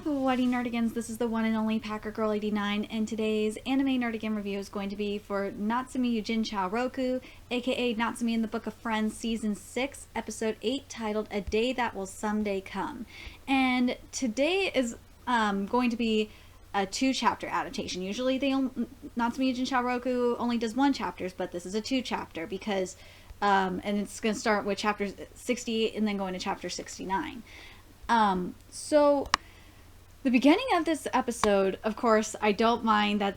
What nerdigans, this is the one and only Packer Girl 89, and today's anime nerdigan review is going to be for Natsume Yuujinchou Roku, aka Natsume in the Book of Friends, Season 6, Episode 8, titled A Day That Will Someday Come. And today is going to be a 2-chapter adaptation. Usually Natsume Yuujinchou Roku only does 1 chapter, but this is a 2-chapter because, and it's going to start with chapter 68 and then go into chapter 69. So the beginning of this episode, of course, I don't mind that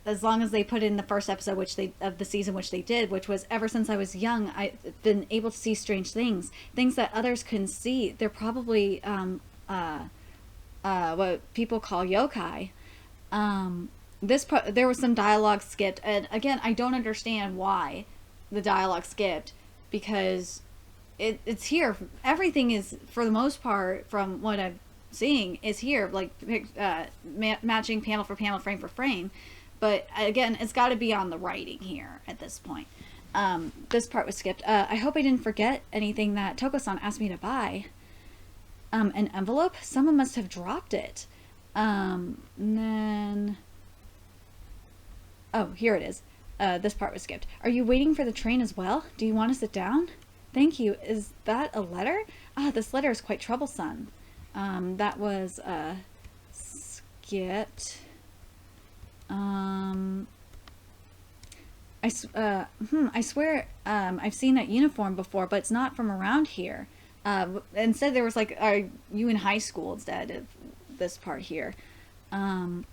as long as they put in the first episode of the season, which they did, which was ever since I was young, I've been able to see strange things that others couldn't see. They're probably what people call yokai. There was some dialogue skipped, and again, I don't understand why the dialogue skipped, because it's here. Everything is, for the most part, from what I'm seeing, is here, like matching panel for panel, frame for frame. But again, it's got to be on the writing here at this point. This part was skipped. I hope I didn't forget anything that Toko-san asked me to buy. An envelope? Someone must have dropped it. And then... Oh, here it is. This part was skipped. Are you waiting for the train as well? Do you want to sit down? Thank you. Is that a letter? This letter is quite troublesome. That was skipped. I swear I've seen that uniform before, but it's not from around here. Instead there was like, are you in high school instead of this part here? Let's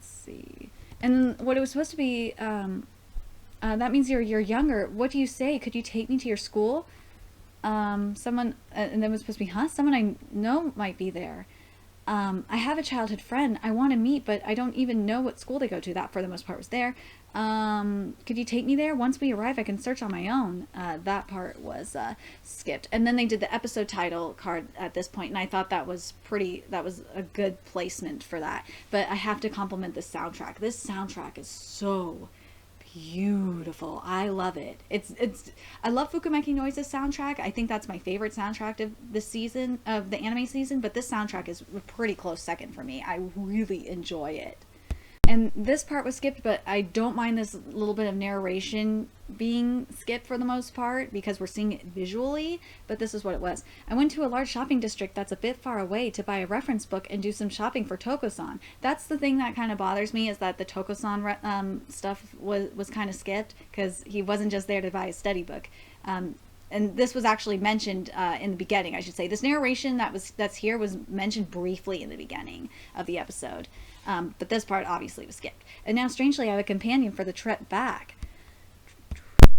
see. And what it was supposed to be, that means you're younger. What do you say? Could you take me to your school? Someone, and then it was supposed to be, someone I know might be there. I have a childhood friend I want to meet, but I don't even know what school they go to. That, for the most part, was there. Could you take me there? Once we arrive, I can search on my own. That part was skipped. And then they did the episode title card at this point, and I thought that was a good placement for that. But I have to compliment the soundtrack. This soundtrack is so beautiful. I love it. I love Fukumeki Noise's soundtrack. I think that's my favorite soundtrack of this season, of the anime season, but this soundtrack is a pretty close second for me. I really enjoy it. And this part was skipped, but I don't mind this little bit of narration being skipped for the most part, because we're seeing it visually, but this is what it was. I went to a large shopping district that's a bit far away to buy a reference book and do some shopping for Toko-san. That's the thing that kind of bothers me, is that the Toko-san stuff was kind of skipped, because he wasn't just there to buy a study book. And this was actually mentioned in the beginning, I should say. This narration that's here was mentioned briefly in the beginning of the episode. But this part obviously was skipped. And now, strangely, I have a companion for the trip back.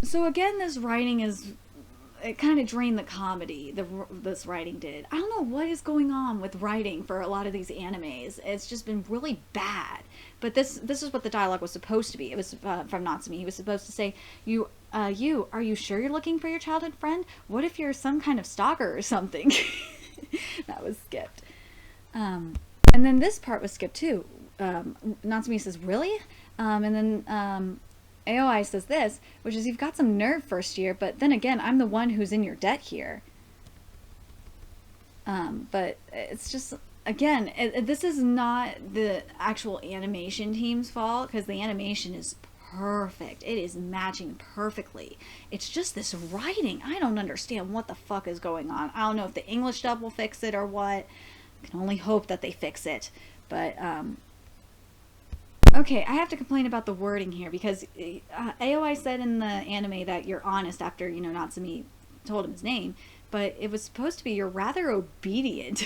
So again, this writing it kind of drained the comedy, this writing did. I don't know what is going on with writing for a lot of these animes. It's just been really bad. But this is what the dialogue was supposed to be. It was from Natsume. He was supposed to say, are you sure you're looking for your childhood friend? What if you're some kind of stalker or something? That was skipped. And then this part was skipped too. Natsume says, really? And then AOI says this, which is, you've got some nerve first year, but then again, I'm the one who's in your debt here. But it's just, again, this is not the actual animation team's fault, because the animation is perfect. It is matching perfectly. It's just this writing. I don't understand what the fuck is going on. I don't know if the English dub will fix it or what. I can only hope that they fix it. But, okay, I have to complain about the wording here, because AOI said in the anime that you're honest after, Natsume told him his name, but it was supposed to be you're rather obedient.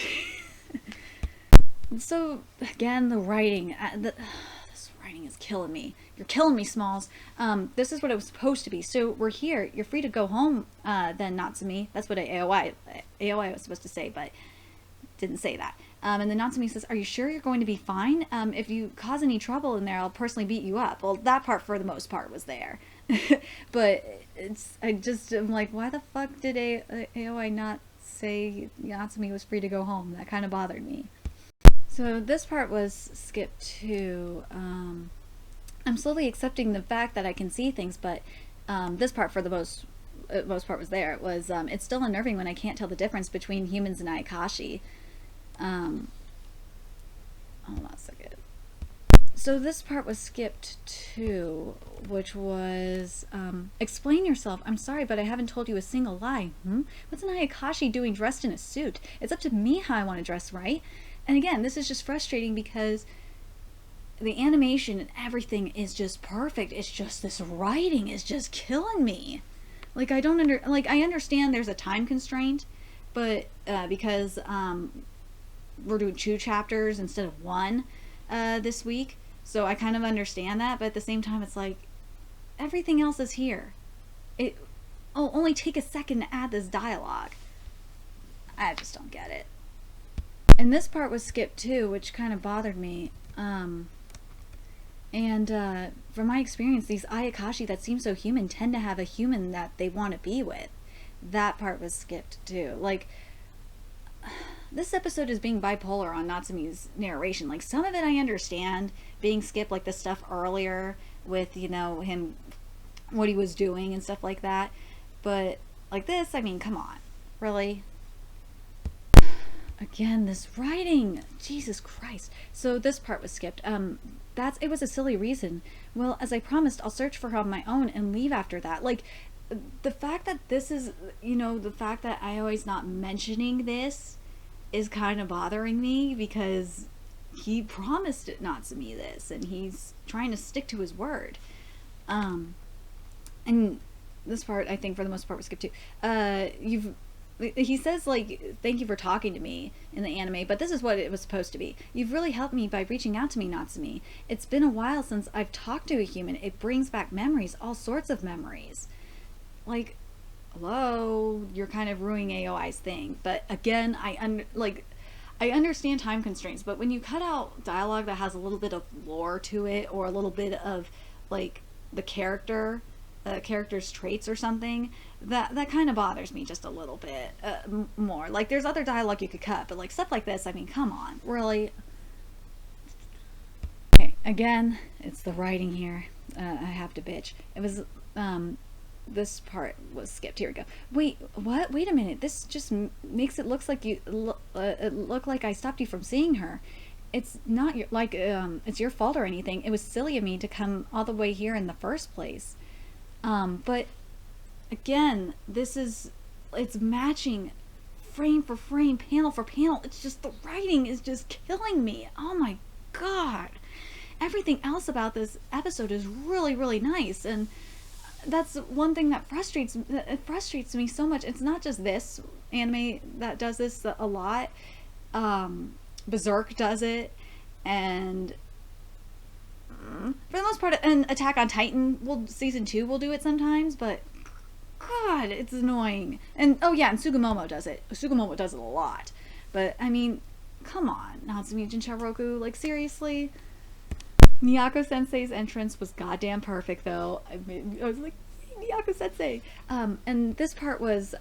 So, again, the writing, this writing is killing me. You're killing me, Smalls. This is what it was supposed to be. So, we're here. You're free to go home, then, Natsume. That's what AOI was supposed to say, but didn't say that. And then Natsume says, are you sure you're going to be fine? If you cause any trouble in there, I'll personally beat you up. Well, that part, for the most part, was there. But I'm like, why the fuck did AOI not say Natsume was free to go home? That kind of bothered me. So this part was skipped too. I'm slowly accepting the fact that I can see things, but this part, for the most part, was there. It was, it's still unnerving when I can't tell the difference between humans and Ayakashi. hold on a second. So this part was skipped too, which was, explain yourself. I'm sorry, but I haven't told you a single lie. What's an Ayakashi doing dressed in a suit? It's up to me how I want to dress, right? And again, this is just frustrating because the animation and everything is just perfect. It's just this writing is just killing me. Like, I understand there's a time constraint, but because we're doing 2 chapters instead of 1 this week, so I kind of understand that, but at the same time, it's like, everything else is here. Only take a second to add this dialogue. I just don't get it. And this part was skipped too, which kind of bothered me. From my experience, these Ayakashi that seem so human tend to have a human that they want to be with. That part was skipped too. Like, this episode is being bipolar on Natsume's narration. Like, some of it I understand being skipped, like the stuff earlier with, him, what he was doing and stuff like that. But, like this, I mean, come on. Really? Again, this writing. Jesus Christ. So this part was skipped. It was a silly reason. Well, as I promised, I'll search for her on my own and leave after that. Like, the fact that this is, the fact that I always not mentioning this is kind of bothering me, because he promised Natsume this and he's trying to stick to his word. And this part, I think for the most part was skipped too. He says, like, thank you for talking to me in the anime, but this is what it was supposed to be. You've really helped me by reaching out to me, Natsume. It's been a while since I've talked to a human. It brings back memories, all sorts of memories. Like, hello, you're kind of ruining AOI's thing. But again, I understand time constraints, but when you cut out dialogue that has a little bit of lore to it, or a little bit of, like, the character's traits or something, that kind of bothers me just a little bit more. Like, there's other dialogue you could cut, but like stuff like this, I mean, come on, really. Okay, again, it's the writing here. I have to bitch. It was this part was skipped. Here we go. Wait, what? Wait a minute. This just makes it look like I stopped you from seeing her. It's not it's your fault or anything. It was silly of me to come all the way here in the first place. But again, it's matching frame for frame, panel for panel. It's just, the writing is just killing me. Oh my god. Everything else about this episode is really, really nice, and that's one thing that frustrates me so much. It's not just this anime that does this a lot. Berserk does it, and for the most part, and Attack on Titan season 2 will do it sometimes, but god, it's annoying. And oh yeah, and Sugimomo does it. Sugimomo does it a lot. But I mean, come on, Natsume Yuujinchou Roku, like, seriously. Miyako Sensei's entrance was goddamn perfect, though. I was like, Miyako Sensei. And this part was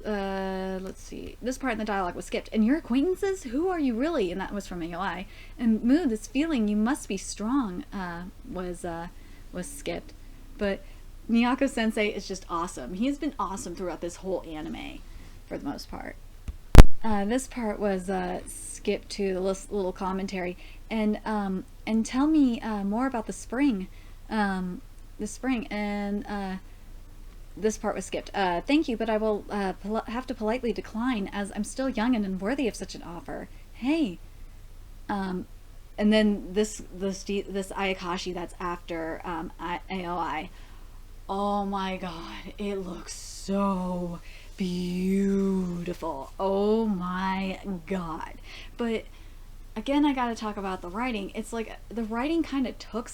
let's see. This part in the dialogue was skipped. And your acquaintances? Who are you really? And that was from AOI. And Moo, this feeling you must be strong, was skipped. But Miyako Sensei is just awesome. He has been awesome throughout this whole anime, for the most part. This part was skipped to the little commentary. And tell me more about the spring. And this part was skipped. Thank you, but I will have to politely decline, as I'm still young and unworthy of such an offer. Hey. And then this Ayakashi that's after AOI. Oh my god, it looks so beautiful. Oh my god. But again, I gotta talk about the writing. It's like the writing kind of took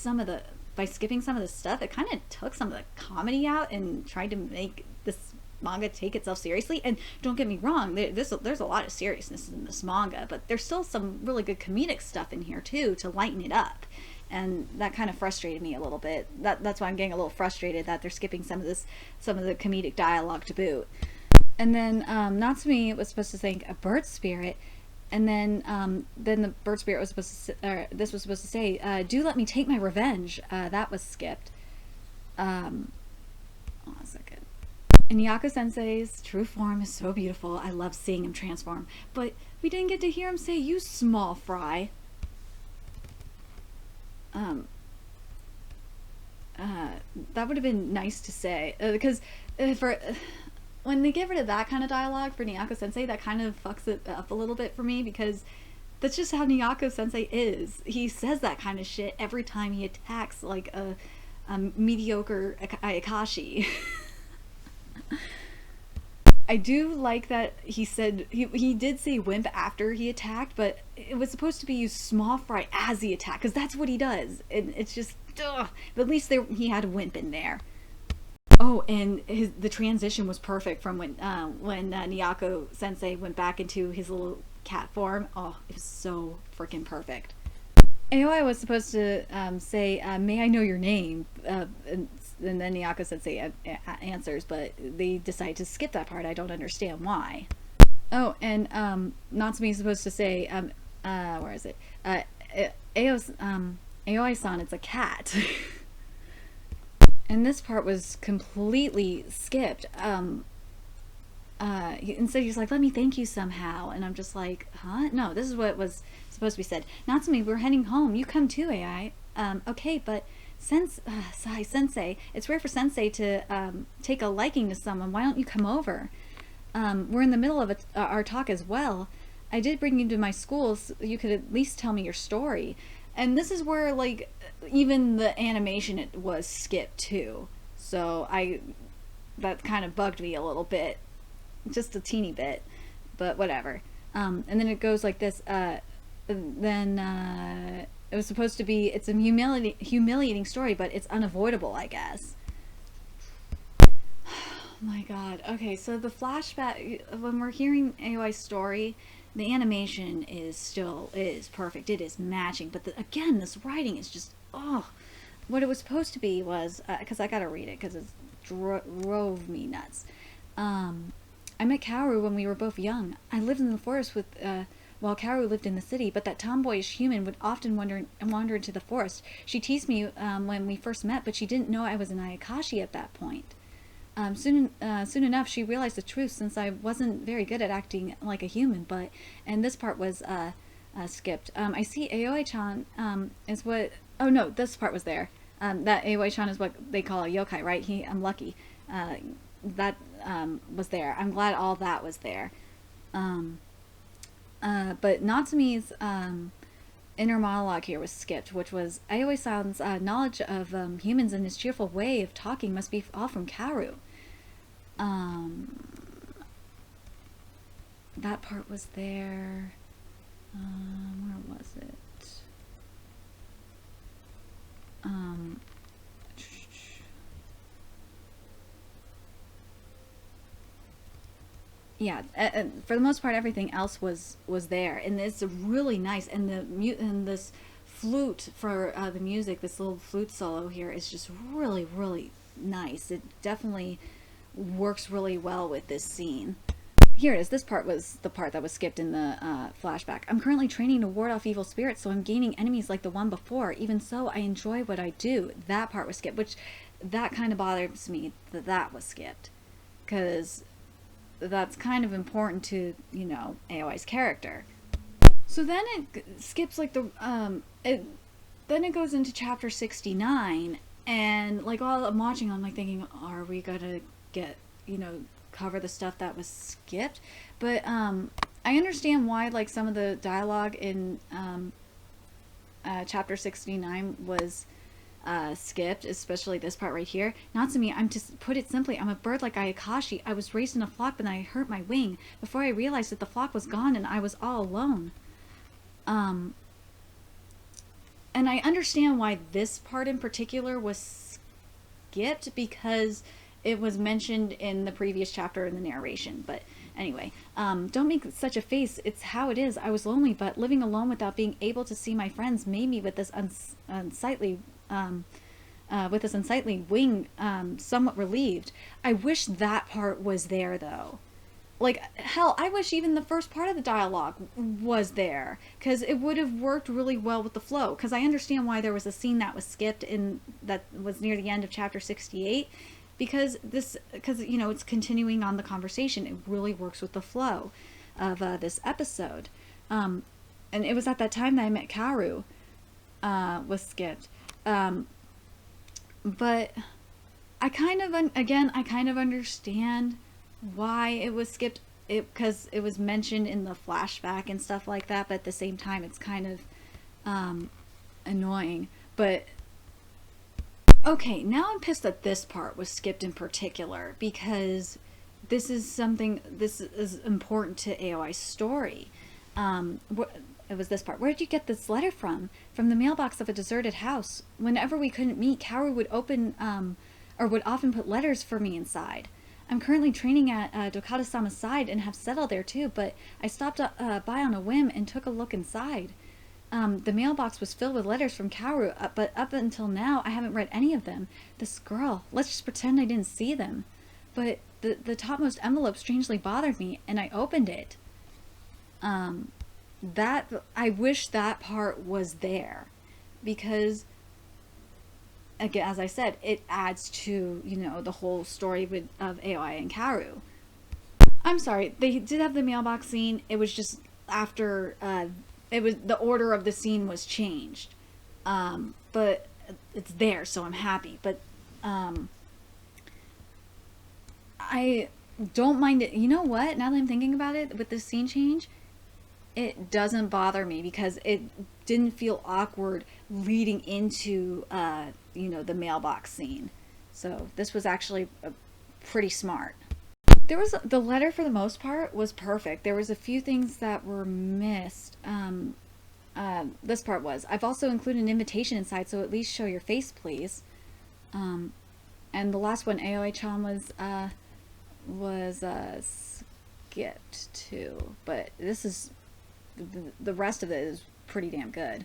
by skipping some of the stuff, it kind of took some of the comedy out and tried to make this manga take itself seriously. And don't get me wrong, there's a lot of seriousness in this manga, but there's still some really good comedic stuff in here too to lighten it up. And that kind of frustrated me a little bit. That's why I'm getting a little frustrated that they're skipping some of the comedic dialogue to boot. And then Natsume was supposed to thank a bird spirit, and then the bird spirit was supposed to this was supposed to say, do let me take my revenge. That was skipped. Hold on a second. And Miyako Sensei's true form is so beautiful. I love seeing him transform. But we didn't get to hear him say, you small fry. that would have been nice to say, because for when they get rid of that kind of dialogue for Nyako Sensei, that kind of fucks it up a little bit for me, because that's just how Nyako Sensei is. He says that kind of shit every time he attacks like a mediocre Ayakashi. I do like that he said he did say wimp after he attacked, but it was supposed to be used small fry as he attacked, because that's what he does. And it's just, ugh. But at least he had a wimp in there. Oh, and the transition was perfect from when Nyako Sensei went back into his little cat form. Oh, it was so freaking perfect. AOI was supposed to say, "May I know your name?" And then Nyako Sensei answers, but they decide to skip that part. I don't understand why. Oh, and Natsume is supposed to say, where is it? AOI-san, it's a cat. And this part was completely skipped. Instead he's like, let me thank you somehow. And I'm just like, huh? No, this is what was supposed to be said. Natsume, we're heading home. You come too, AI. Okay, but Sensei, it's rare for Sensei to take a liking to someone. Why don't you come over? We're in the middle of our talk as well. I did bring you to my school so you could at least tell me your story. And this is where, like, even the animation it was skipped too. So that kind of bugged me a little bit. Just a teeny bit. But whatever. And then it goes like this. Then it was supposed to be, it's a humiliating story, but it's unavoidable, I guess. Oh my god. Okay, so the flashback, when we're hearing AOI's story, the animation is perfect. It is matching. But again, this writing is just, oh. What it was supposed to be was, because I gotta read it, because it drove me nuts. I met Kaoru when we were both young. I lived in the forest while Kaoru lived in the city, but that tomboyish human would often wander into the forest. She teased me when we first met, but she didn't know I was an Ayakashi at that point. Soon enough, she realized the truth, since I wasn't very good at acting like a human, and this part was skipped. I see Aoi-chan is what... Oh no, this part was there. That Aoi-chan is what they call a yokai, right? I'm lucky. That was there. I'm glad all that was there. But Natsume's inner monologue here was skipped, which was Aoi-san's knowledge of humans and his cheerful way of talking must be all from Kaoru. That part was there. Where was it? Yeah, for the most part, everything else was there, and it's really nice. And this flute for the music, this little flute solo here is just really, really nice. It definitely works really well with this scene. Here it is. This part was the part that was skipped in the flashback. I'm currently training to ward off evil spirits, so I'm gaining enemies like the one before. Even so, I enjoy what I do. That part was skipped, which that kind of bothers me that was skipped, because that's kind of important to, you know, AOI's character. So then it skips like then it goes into chapter 69, and like while I'm watching, I'm like thinking, are we gonna get, you know, cover the stuff that was skipped? But I understand why like some of the dialogue in chapter 69 was skipped, especially this part right here. Natsume, I'm to put it simply, I'm a bird like Ayakashi. I was raised in a flock, but then I hurt my wing. Before I realized that the flock was gone and I was all alone. And I understand why this part in particular was skipped, because it was mentioned in the previous chapter in the narration. But anyway, don't make such a face. It's how it is. I was lonely, but living alone without being able to see my friends made me with this unsightly wing somewhat relieved. I wish that part was there though. Like, hell, I wish even the first part of the dialogue was there, because it would have worked really well with the flow. Because I understand why there was a scene that was skipped that was near the end of chapter 68, because you know, it's continuing on the conversation. It really works with the flow of this episode. And it was at that time that I met Kaoru. was skipped. But I kind of I kind of understand why it was skipped. It because it was mentioned in the flashback and stuff like that. But at the same time, it's kind of annoying. But okay, now I'm pissed that this part was skipped in particular because this is important to AOI's story. It was this part. Where did you get this letter from? From the mailbox of a deserted house. Whenever we couldn't meet, Kaoru would would often put letters for me inside. I'm currently training at Dokata-sama's side and have settled there too, but I stopped by on a whim and took a look inside. The mailbox was filled with letters from Kaoru, but up until now, I haven't read any of them. This girl, let's just pretend I didn't see them. But the topmost envelope strangely bothered me, and I opened it. I wish that part was there, because, again, as I said, it adds to, the whole story of AOI and Kaoru. I'm sorry, they did have the mailbox scene. It was just after, the order of the scene was changed. But it's there, so I'm happy. But, I don't mind it. You know what? Now that I'm thinking about it, with this scene change, it doesn't bother me because it didn't feel awkward leading into, the mailbox scene. So this was actually pretty smart. The letter for the most part was perfect. There was a few things that were missed. This part was. I've also included an invitation inside, so at least show your face, please. And the last one, AOI-chan was skipped too, but this is the rest of it is pretty damn good.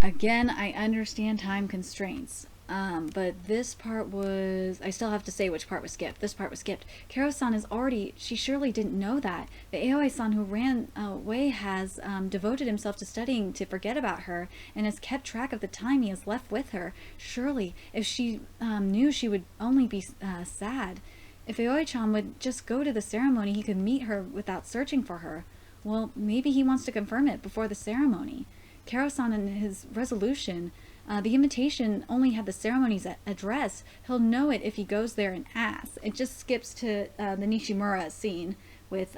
Again, I understand time constraints, but this part was, I still have to say which part was skipped. This part was skipped. Karo-san she surely didn't know that. The AOI-san who ran away has devoted himself to studying to forget about her and has kept track of the time he has left with her. Surely, if she knew, she would only be sad. If Aoi-chan would just go to the ceremony, he could meet her without searching for her. Well, maybe he wants to confirm it before the ceremony. Karo-san and his resolution, the invitation only had the ceremony's address. He'll know it if he goes there and asks. It just skips to the Nishimura scene with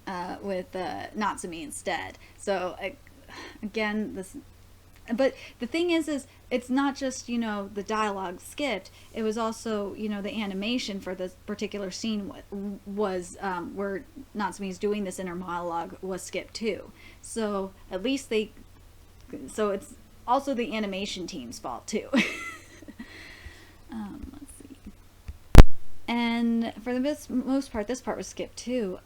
Natsume instead. So, again, this... But the thing is it's not just, the dialogue skipped. It was also, the animation for this particular scene was where Natsume's doing this inner monologue was skipped too. So at least so it's also the animation team's fault too. Let's see. And for the most part, this part was skipped too.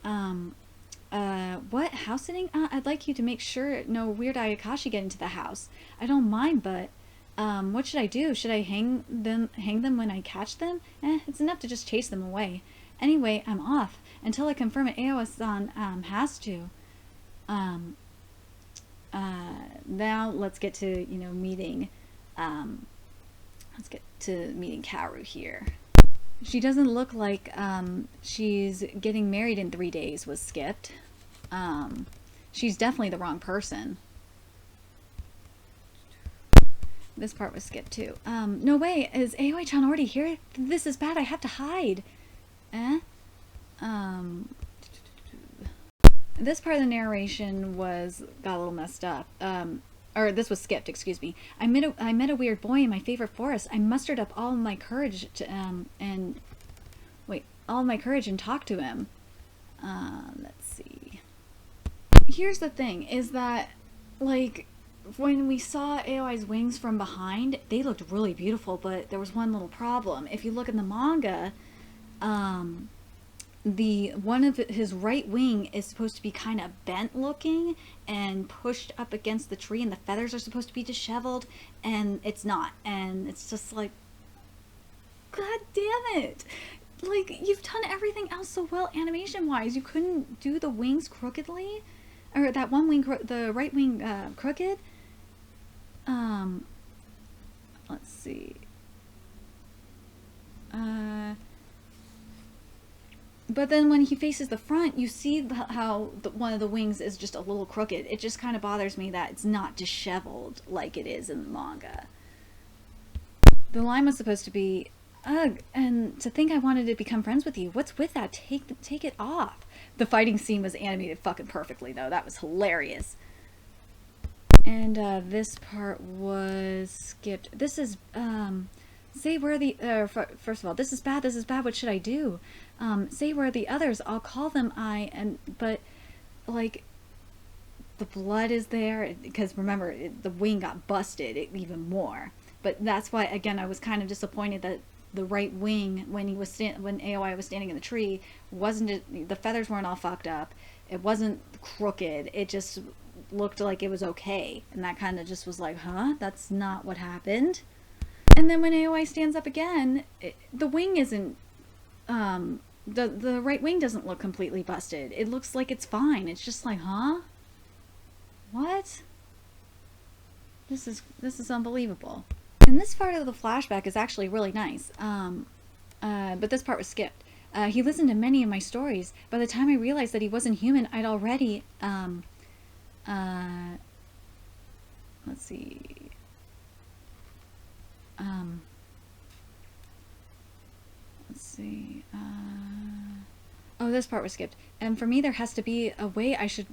What? House sitting? I'd like you to make sure no weird Ayakashi get into the house. I don't mind, but, what should I do? Should I hang them when I catch them? It's enough to just chase them away. Anyway, I'm off. Until I confirm it, Aoi-san, has to. Now let's get to, meeting, Kaoru here. She doesn't look like, she's getting married in 3 days was skipped. She's definitely the wrong person. This part was skipped too. No way, is Aoi-chan already here? This is bad, I have to hide. This part of the narration got a little messed up. Or this was skipped, excuse me. I met a weird boy in my favorite forest. I mustered up all my courage and talked to him. Let's see. Here's the thing, is that, like, when we saw Aoi's wings from behind, they looked really beautiful, but there was one little problem. If you look in the manga, one of his right wing is supposed to be kind of bent looking and pushed up against the tree, and the feathers are supposed to be disheveled, and it's not. And it's just like, God damn it! Like, you've done everything else so well animation-wise. You couldn't do the wings crookedly? Or that one wing, the right wing crooked? Let's see. But then when he faces the front, you see how one of the wings is just a little crooked. It just kind of bothers me that it's not disheveled like it is in the manga. The line was supposed to be, ugh, and to think I wanted to become friends with you. What's with that? Take it off. The fighting scene was animated fucking perfectly, though. That was hilarious. And this part was skipped. This is, say where the, first of all, this is bad, what should I do? Say where the others, I'll call them but, like, the blood is there, because remember, the wing got busted even more. But that's why, again, I was kind of disappointed that the right wing, when AOI was standing in the tree, the feathers weren't all fucked up. It wasn't crooked. It just looked like it was okay. And that kind of just was like, huh? That's not what happened. And then when AOI stands up again, the wing isn't, the right wing doesn't look completely busted. It looks like it's fine. It's just like, huh? What? This is unbelievable. And this part of the flashback is actually really nice. But this part was skipped. He listened to many of my stories. By the time I realized that he wasn't human, I'd already, let's see. Let's see. Oh, this part was skipped. And for me, there has to be a way I should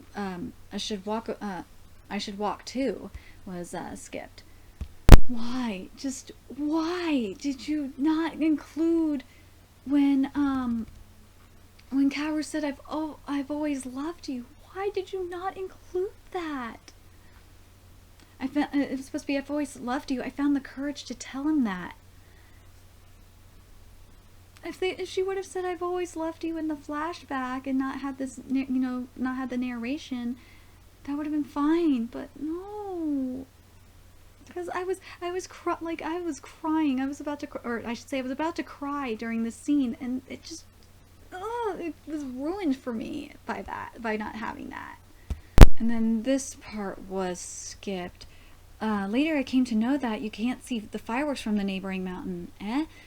walk too. Was skipped. Why? Just why did you not include when Kaoru said I've always loved you? Why did you not include that? It was supposed to be I've always loved you. I found the courage to tell him that. If she would have said I've always loved you in the flashback and not had this, not had the narration, that would have been fine. But no. Because I was crying. I was about to, or I should say, I was about to cry during this scene, and it just, it was ruined for me by not having that. And then this part was skipped. Later, I came to know that you can't see the fireworks from the neighboring mountain.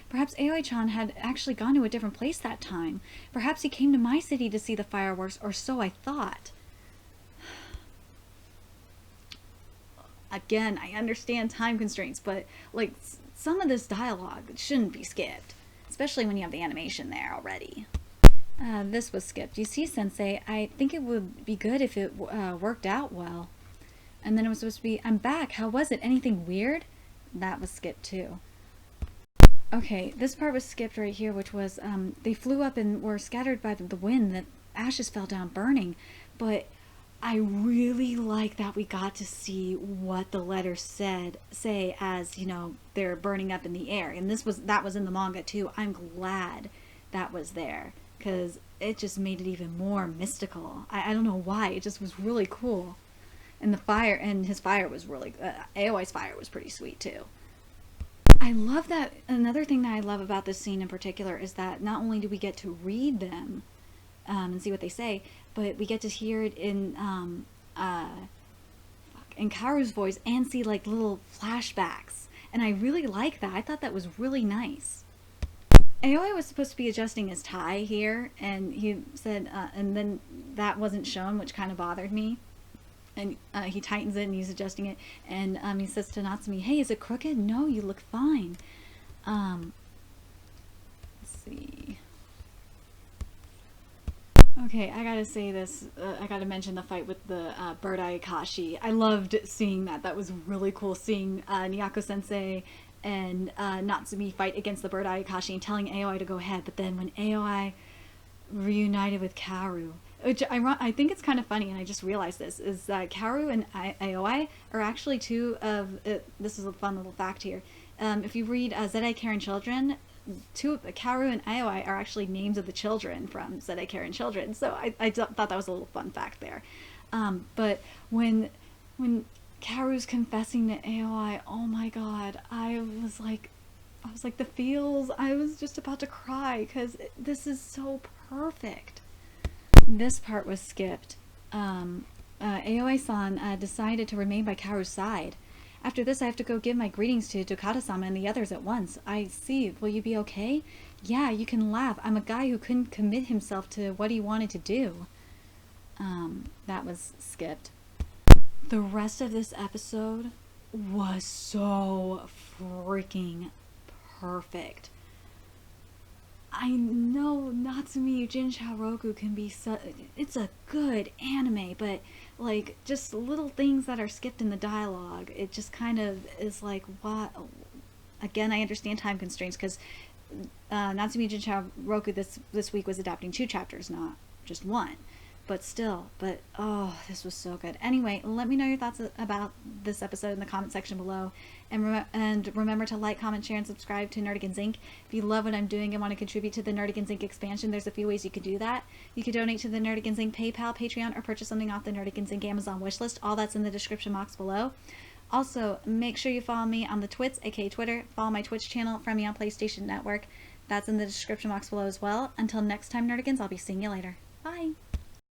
Perhaps Aoi-chan had actually gone to a different place that time. Perhaps he came to my city to see the fireworks, or so I thought. Again, I understand time constraints, but like some of this dialogue shouldn't be skipped, especially when you have the animation there already. This was skipped. You see, Sensei, I think it would be good if it worked out well. And then it was supposed to be, I'm back. How was it? Anything weird? That was skipped too. Okay, this part was skipped right here, which was they flew up and were scattered by the wind. The ashes fell down burning, but I really like that we got to see what the letters say as, they're burning up in the air. And that was in the manga too. I'm glad that was there, because it just made it even more mystical. I don't know why. It just was really cool. And his fire was really, Aoi's fire was pretty sweet too. I love that. Another thing that I love about this scene in particular is that not only do we get to read them and see what they say, but we get to hear it in Kaoru's voice and see like little flashbacks. And I really like that. I thought that was really nice. Aoi was supposed to be adjusting his tie here, and he said, and then that wasn't shown, which kind of bothered me. And he tightens it and he's adjusting it, and he says to Natsume, hey, is it crooked? No, you look fine. Let's see. Okay, I gotta say this, I gotta mention the fight with the Bird Eye Akashi. I loved seeing that. That was really cool, seeing Nyako-sensei and Natsume fight against the Bird Eye Akashi and telling Aoi to go ahead. But then when Aoi reunited with Kaoru, which I think it's kind of funny, and I just realized this, is that Kaoru and Aoi are actually two of, this is a fun little fact here, if you read Zedai Karen Children, Kaoru and Aoi are actually names of the children from Zedai Karen Children, so I thought that was a little fun fact there. But when Kaoru's confessing to Aoi, oh my god, I was like the feels, I was just about to cry, because this is so perfect. This part was skipped. Aoi-san decided to remain by Kaoru's side. After this, I have to go give my greetings to Dokata-sama and the others at once. I see. Will you be okay? Yeah, you can laugh. I'm a guy who couldn't commit himself to what he wanted to do. That was skipped. The rest of this episode was so freaking perfect. I know Natsume Yuujinchou Roku can be it's a good anime, but like just little things that are skipped in the dialogue, it just kind of is like, what? Again, I understand time constraints because Natsume Yuujinchou Roku this week was adapting 2 chapters, not just 1. But still, oh, this was so good. Anyway, let me know your thoughts about this episode in the comment section below. And remember to like, comment, share, and subscribe to Nerdigans Inc. If you love what I'm doing and want to contribute to the Nerdigans Inc. expansion, there's a few ways you could do that. You could donate to the Nerdigans Inc. PayPal, Patreon, or purchase something off the Nerdigans Inc. Amazon wishlist. All that's in the description box below. Also, make sure you follow me on the Twits, aka Twitter. Follow my Twitch channel, friend me on PlayStation Network. That's in the description box below as well. Until next time, Nerdigans, I'll be seeing you later. Bye!